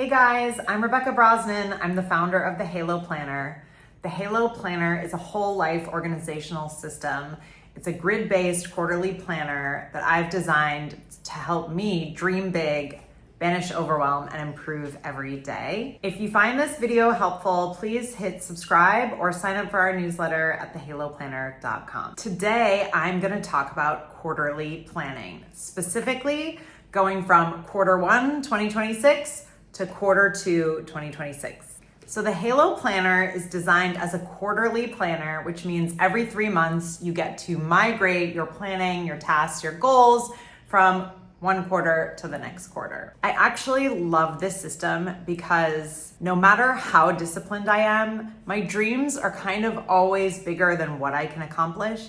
Hey guys, I'm Rebecca Brosnan. I'm the founder of the Halo Planner. The Halo Planner is a whole life organizational system. It's a grid-based quarterly planner that I've designed to help me dream big, banish overwhelm, and improve every day. If you find this video helpful, please hit subscribe or sign up for our newsletter at thehaloplanner.com. Today, I'm gonna talk about quarterly planning, specifically going from Q1 2026 to Q2 2026. So the Halo Planner is designed as a quarterly planner, which means every 3 months you get to migrate your planning, your tasks, your goals from one quarter to the next quarter. I actually love this system because no matter how disciplined I am, my dreams are kind of always bigger than what I can accomplish.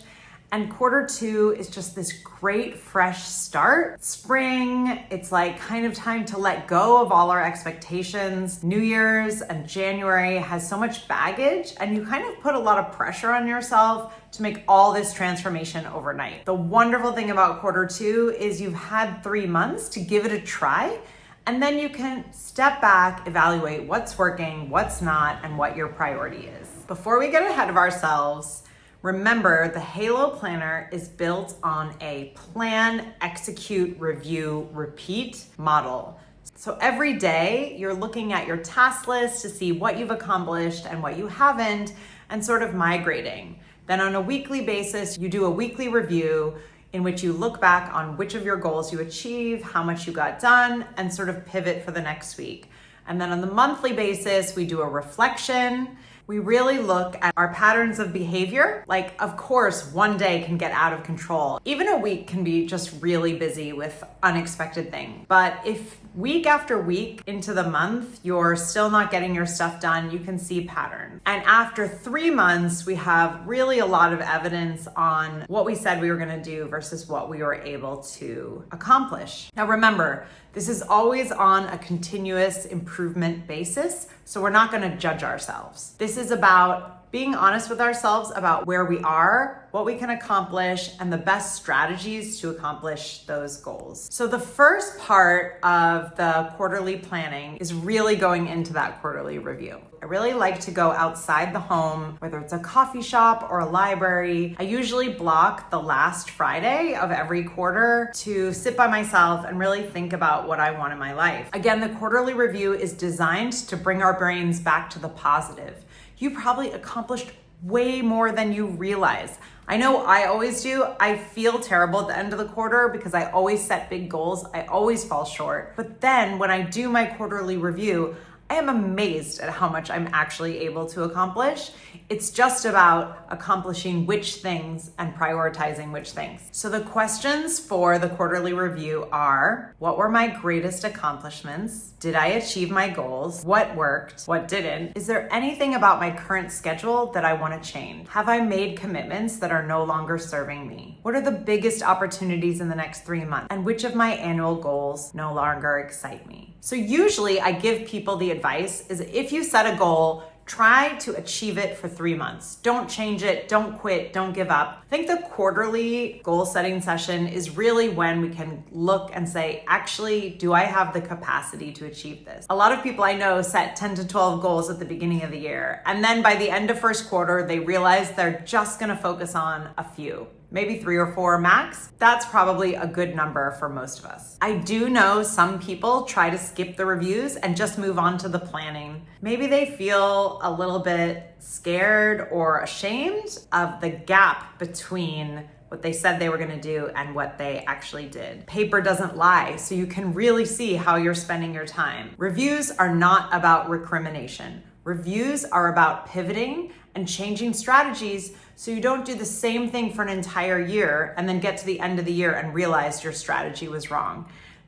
And Q2 is just this great fresh start. Spring, it's like kind of time to let go of all our expectations. New Year's and January has so much baggage, and you kind of put a lot of pressure on yourself to make all this transformation overnight. The wonderful thing about Q2 is you've had 3 months to give it a try, and then you can step back, evaluate what's working, what's not, and what your priority is. Before we get ahead of ourselves, remember, the Halo Planner is built on a plan, execute, review, repeat model. So every day you're looking at your task list to see what you've accomplished and what you haven't, and sort of migrating. Then on a weekly basis, you do a weekly review in which you look back on which of your goals you achieved, how much you got done, and sort of pivot for the next week. And then on the monthly basis, we do a reflection. We really look at our patterns of behavior. Like, of course, one day can get out of control. Even a week can be just really busy with unexpected things. But if week after week into the month, you're still not getting your stuff done, you can see patterns. And after 3 months, we have really a lot of evidence on what we said we were gonna do versus what we were able to accomplish. Now remember, this is always on a continuous improvement basis, so we're not gonna judge ourselves. This is about being honest with ourselves about where we are, what we can accomplish, and the best strategies to accomplish those goals. So the first part of the quarterly planning is really going into that quarterly review. I really like to go outside the home, whether it's a coffee shop or a library. I usually block the last Friday of every quarter to sit by myself and really think about what I want in my life. Again, the quarterly review is designed to bring our brains back to the positive. You probably accomplished way more than you realize. I know I always do. I feel terrible at the end of the quarter because I always set big goals. I always fall short. But then when I do my quarterly review, I am amazed at how much I'm actually able to accomplish. It's just about accomplishing which things and prioritizing which things. So the questions for the quarterly review are: what were my greatest accomplishments? Did I achieve my goals? What worked? What didn't? Is there anything about my current schedule that I want to change? Have I made commitments that are no longer serving me? What are the biggest opportunities in the next 3 months? And which of my annual goals no longer excite me? So usually I give people the advice is if you set a goal, try to achieve it for 3 months. Don't change it, don't quit, don't give up. I think the quarterly goal setting session is really when we can look and say, actually, do I have the capacity to achieve this? A lot of people I know set 10 to 12 goals at the beginning of the year. And then by the end of first quarter, they realize they're just gonna focus on a few. Maybe 3 or 4 max. That's probably a good number for most of us. I do know some people try to skip the reviews and just move on to the planning. Maybe they feel a little bit scared or ashamed of the gap between what they said they were gonna do and what they actually did. Paper doesn't lie, so you can really see how you're spending your time. Reviews are not about recrimination. Reviews are about pivoting and changing strategies so you don't do the same thing for an entire year and then get to the end of the year and realize your strategy was wrong.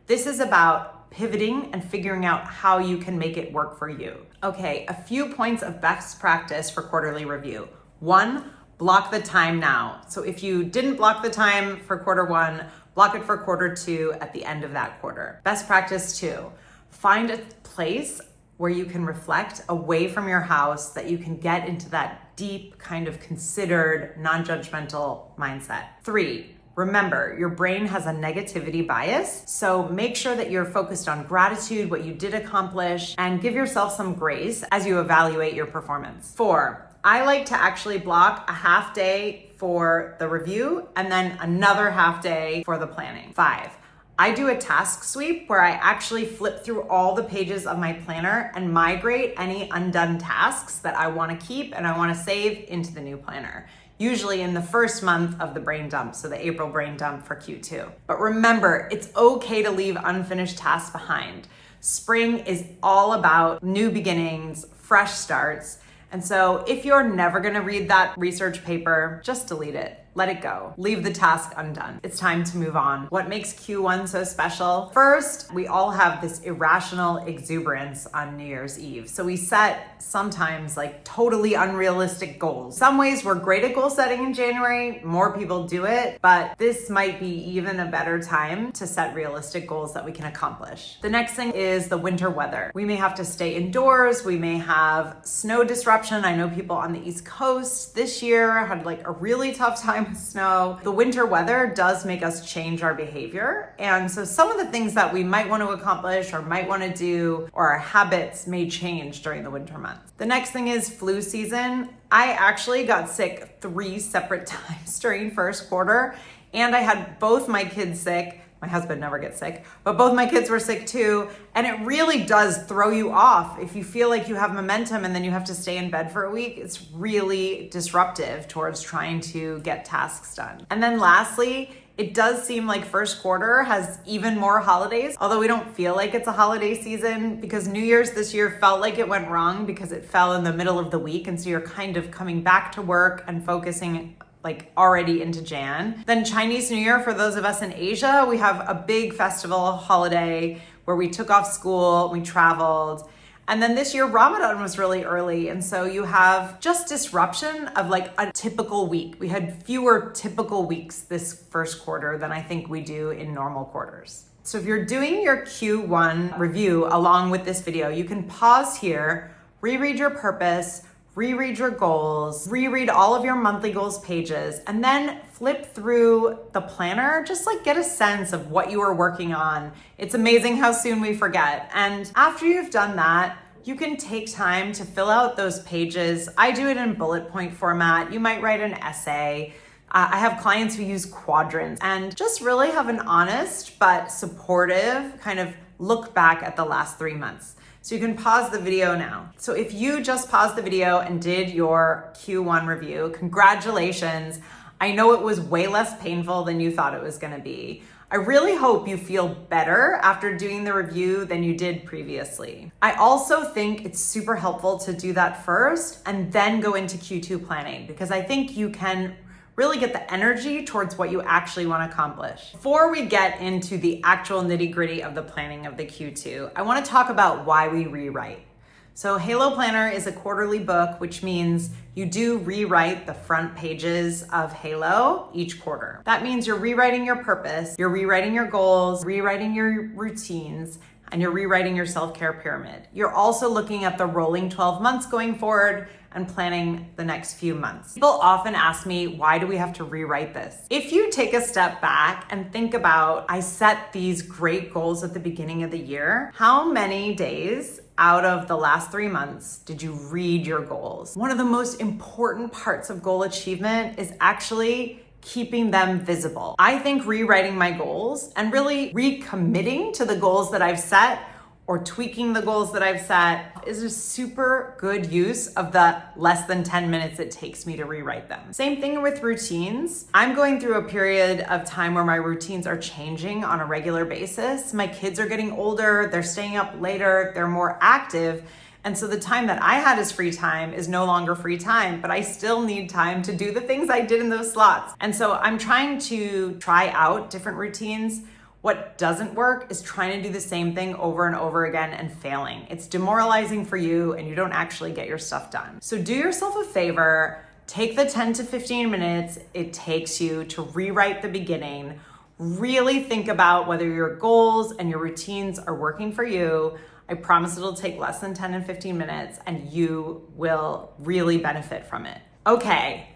This is about pivoting and figuring out how you can make it work for you. Okay, a few points of best practice for quarterly review. 1, block the time now. So if you didn't block the time for Q1, block it for Q2 at the end of that quarter. Best practice 2, find a place where you can reflect away from your house, that you can get into that deep kind of considered, non-judgmental mindset. 3, Remember, your brain has a negativity bias, so make sure that you're focused on gratitude, what you did accomplish, and give yourself some grace as you evaluate your performance. 4, I like to actually block a half day for the review and then another half day for the planning. 5, I do a task sweep where I actually flip through all the pages of my planner and migrate any undone tasks that I want to keep and I want to save into the new planner, usually in the first month of the brain dump, so the April brain dump for Q2. But remember, it's okay to leave unfinished tasks behind. Spring is all about new beginnings, fresh starts. And so if you're never gonna read that research paper, just delete it. Let it go. Leave the task undone. It's time to move on. What makes Q1 so special? First, we all have this irrational exuberance on New Year's Eve. So we set sometimes like totally unrealistic goals. Some ways we're great at goal setting in January, more people do it, but this might be even a better time to set realistic goals that we can accomplish. The next thing is the winter weather. We may have to stay indoors. We may have snow disruption. I know people on the East Coast this year had like a really tough time with snow. The winter weather does make us change our behavior. And so some of the things that we might want to accomplish or might want to do or our habits may change during the winter months. The next thing is flu season. I actually got sick 3 separate times during first quarter, and I had both my kids sick. My husband never gets sick, but both my kids were sick too. And it really does throw you off. If you feel like you have momentum and then you have to stay in bed for a week, it's really disruptive towards trying to get tasks done. And then lastly, it does seem like first quarter has even more holidays, although we don't feel like it's a holiday season because New Year's this year felt like it went wrong because it fell in the middle of the week. And so you're kind of coming back to work and focusing like already into Jan. Then Chinese New Year, for those of us in Asia, we have a big festival holiday where we took off school, we traveled. And then this year, Ramadan was really early. And so you have just disruption of like a typical week. We had fewer typical weeks this first quarter than I think we do in normal quarters. So if you're doing your Q1 review along with this video, you can pause here, reread your purpose, reread your goals, reread all of your monthly goals pages, and then flip through the planner, just like get a sense of what you are working on. It's amazing how soon we forget. And after you've done that, you can take time to fill out those pages. I do it in bullet point format. You might write an essay. I have clients who use quadrants and just really have an honest but supportive kind of look back at the last 3 months. So you can pause the video now. So if you just paused the video and did your Q1 review, congratulations. I know it was way less painful than you thought it was gonna be. I really hope you feel better after doing the review than you did previously. I also think it's super helpful to do that first and then go into Q2 planning because I think you can really get the energy towards what you actually want to accomplish. Before we get into the actual nitty-gritty of the planning of the Q2, I want to talk about why we rewrite. So Halo Planner is a quarterly book, which means you do rewrite the front pages of Halo each quarter. That means you're rewriting your purpose, you're rewriting your goals, rewriting your routines, and you're rewriting your self-care pyramid. You're also looking at the rolling 12 months going forward and planning the next few months. People often ask me, why do we have to rewrite this? If you take a step back and think about, I set these great goals at the beginning of the year, how many days out of the last 3 months did you read your goals? One of the most important parts of goal achievement is actually keeping them visible. I think rewriting my goals and really recommitting to the goals that I've set or tweaking the goals that I've set is a super good use of the less than 10 minutes it takes me to rewrite them. Same thing with routines. I'm going through a period of time where my routines are changing on a regular basis. My kids are getting older, they're staying up later, they're more active. And so the time that I had as free time is no longer free time, but I still need time to do the things I did in those slots. And so I'm trying to try out different routines. What doesn't work is trying to do the same thing over and over again and failing. It's demoralizing for you and you don't actually get your stuff done. So do yourself a favor, take the 10 to 15 minutes it takes you to rewrite the beginning. Really think about whether your goals and your routines are working for you. I promise it'll take less than 10 and 15 minutes and you will really benefit from it. Okay,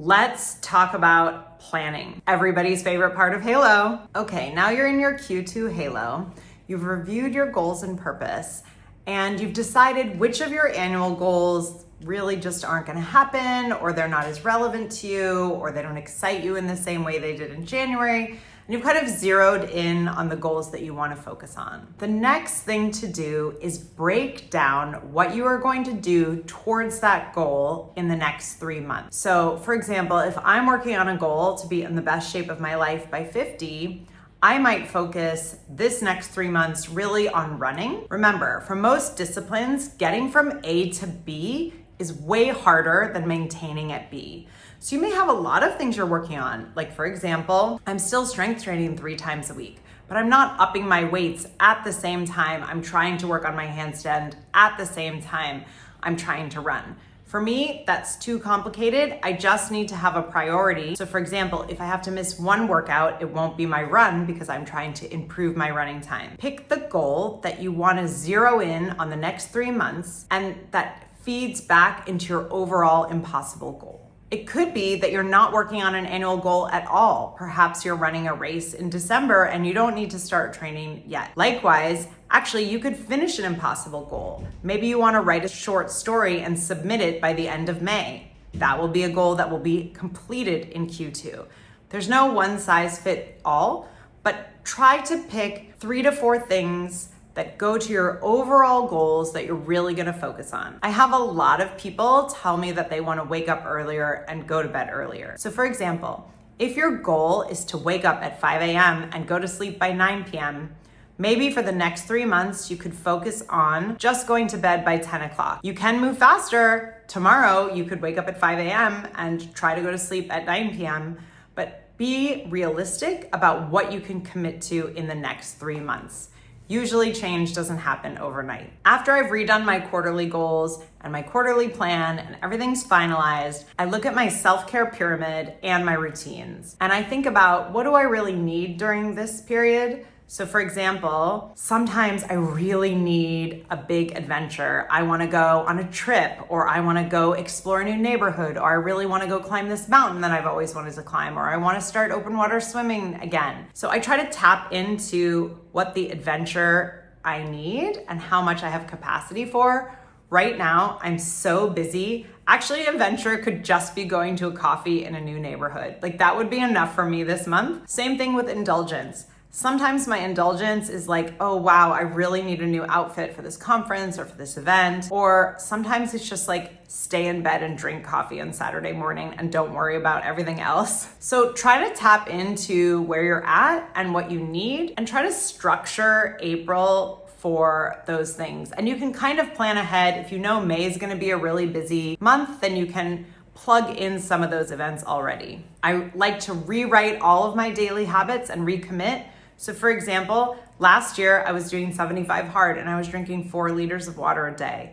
Let's talk about planning. Everybody's favorite part of Halo. Okay, now you're in your Q2 Halo. You've reviewed your goals and purpose, and you've decided which of your annual goals really just aren't gonna happen, or they're not as relevant to you, or they don't excite you in the same way they did in January. And you've kind of zeroed in on the goals that you want to focus on. The next thing to do is break down what you are going to do towards that goal in the next 3 months. So for example, if I'm working on a goal to be in the best shape of my life by 50, I might focus this next 3 months really on running. Remember, for most disciplines, getting from A to B is way harder than maintaining at B. So you may have a lot of things you're working on. Like for example, I'm still strength training 3 times a week, but I'm not upping my weights at the same time I'm trying to work on my handstand at the same time I'm trying to run. For me, that's too complicated. I just need to have a priority. So for example, if I have to miss one workout, it won't be my run because I'm trying to improve my running time. Pick the goal that you want to zero in on the next 3 months, and that feeds back into your overall impossible goal. It could be that you're not working on an annual goal at all. Perhaps you're running a race in December and you don't need to start training yet. Likewise, actually, you could finish an impossible goal. Maybe you want to write a short story and submit it by the end of May. That will be a goal that will be completed in Q2. There's no one size fit all, but try to pick 3 to 4 things that go to your overall goals that you're really gonna focus on. I have a lot of people tell me that they wanna wake up earlier and go to bed earlier. So for example, if your goal is to wake up at 5 a.m. and go to sleep by 9 p.m., maybe for the next 3 months, you could focus on just going to bed by 10 o'clock. You can move faster. Tomorrow, you could wake up at 5 a.m. and try to go to sleep at 9 p.m., but be realistic about what you can commit to in the next 3 months. Usually change doesn't happen overnight. After I've redone my quarterly goals and my quarterly plan and everything's finalized, I look at my self-care pyramid and my routines. And I think about, what do I really need during this period? So for example, sometimes I really need a big adventure. I wanna go on a trip, or I wanna go explore a new neighborhood, or I really wanna go climb this mountain that I've always wanted to climb, or I wanna start open water swimming again. So I try to tap into what the adventure I need and how much I have capacity for. Right now, I'm so busy. Actually, adventure could just be going to a coffee in a new neighborhood. Like that would be enough for me this month. Same thing with indulgence. Sometimes my indulgence is like, oh wow, I really need a new outfit for this conference or for this event. Or sometimes it's just like, stay in bed and drink coffee on Saturday morning and don't worry about everything else. So try to tap into where you're at and what you need, and try to structure April for those things. And you can kind of plan ahead. If you know May is gonna be a really busy month, then you can plug in some of those events already. I like to rewrite all of my daily habits and recommit. So for example, last year I was doing 75 hard and I was drinking 4 liters of water a day.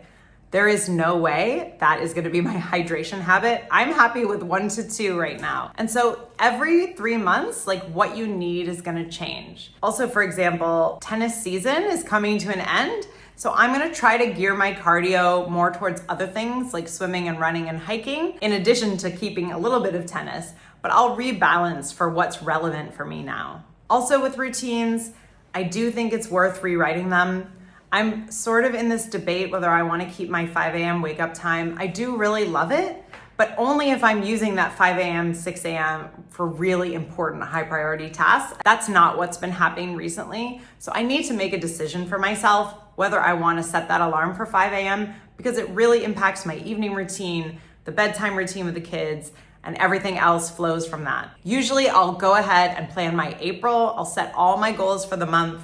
There is no way that is gonna be my hydration habit. I'm happy with 1 to 2 right now. And so every 3 months, like what you need is gonna change. Also, for example, tennis season is coming to an end. So I'm gonna try to gear my cardio more towards other things like swimming and running and hiking, in addition to keeping a little bit of tennis, but I'll rebalance for what's relevant for me now. Also with routines, I do think it's worth rewriting them. I'm sort of in this debate whether I wanna keep my 5 a.m. wake up time. I do really love it, but only if I'm using that 5 a.m., 6 a.m. for really important high priority tasks. That's not what's been happening recently. So I need to make a decision for myself whether I wanna set that alarm for 5 a.m. because it really impacts my evening routine, the bedtime routine with the kids, and everything else flows from that. Usually I'll go ahead and plan my April. I'll set all my goals for the month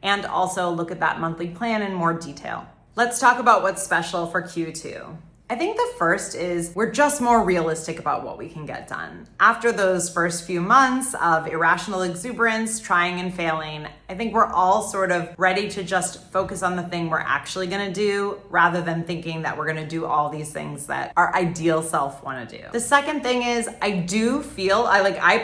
and also look at that monthly plan in more detail. Let's talk about what's special for Q2. I think the first is we're just more realistic about what we can get done. After those first few months of irrational exuberance, trying and failing, I think we're all sort of ready to just focus on the thing we're actually gonna do rather than thinking that we're gonna do all these things that our ideal self wanna do. The second thing is I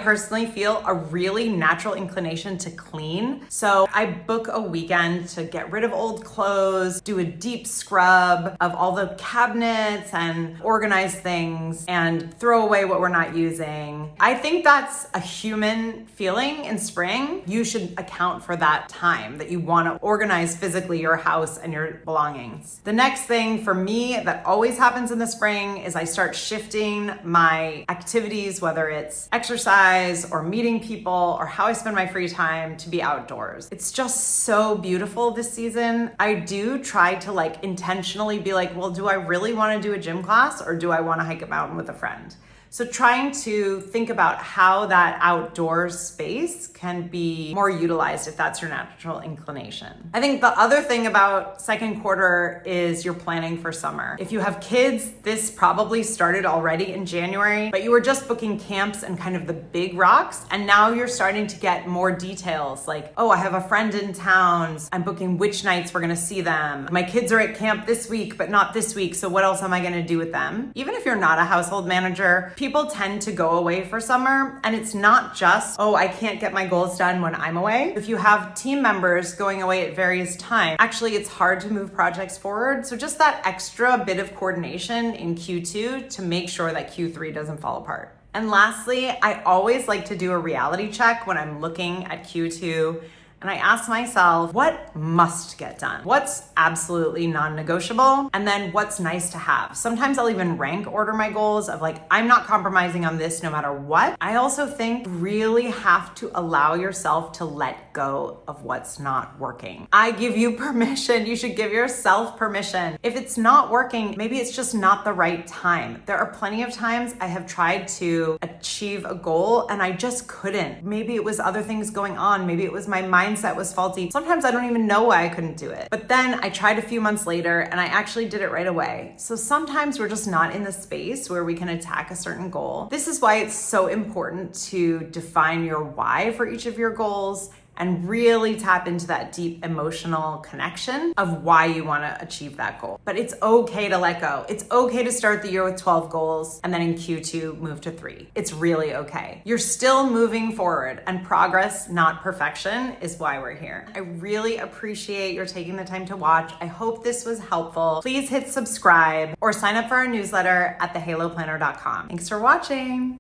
personally feel a really natural inclination to clean. So I book a weekend to get rid of old clothes, do a deep scrub of all the cabinets, limits and organize things and throw away what we're not using. I think that's a human feeling in spring. You should account for that time that you want to organize physically your house and your belongings. The next thing for me that always happens in the spring is I start shifting my activities, whether it's exercise or meeting people or how I spend my free time, to be outdoors. It's just so beautiful this season. I do try to intentionally be like, well, do I really want to do a gym class or do I want to hike a mountain with a friend? So trying to think about how that outdoor space can be more utilized if that's your natural inclination. I think the other thing about second quarter is you're planning for summer. If you have kids, this probably started already in January, but you were just booking camps and kind of the big rocks. And now you're starting to get more details like, oh, I have a friend in town. I'm booking which nights we're gonna see them. My kids are at camp this week, but not this week. So what else am I gonna do with them? Even if you're not a household manager, people tend to go away for summer, and it's not just, oh, I can't get my goals done when I'm away. If you have team members going away at various times, actually it's hard to move projects forward. So just that extra bit of coordination in Q2 to make sure that Q3 doesn't fall apart. And lastly, I always like to do a reality check when I'm looking at Q2. And I ask myself, what must get done? What's absolutely non-negotiable? And then what's nice to have? Sometimes I'll even rank order my goals of I'm not compromising on this no matter what. I also think you really have to allow yourself to let go of what's not working. I give you permission. You should give yourself permission. If it's not working, maybe it's just not the right time. There are plenty of times I have tried to achieve a goal and I just couldn't. Maybe it was other things going on. Maybe it was my mindset was faulty. Sometimes I don't even know why I couldn't do it. But then I tried a few months later and I actually did it right away. So sometimes we're just not in the space where we can attack a certain goal. This is why it's so important to define your why for each of your goals and really tap into that deep emotional connection of why you want to achieve that goal. But it's okay to let go. It's okay to start the year with 12 goals and then in Q2 move to 3. It's really okay. You're still moving forward, and progress, not perfection, is why we're here. I really appreciate your taking the time to watch. I hope this was helpful. Please hit subscribe or sign up for our newsletter at thehaloplanner.com. Thanks for watching.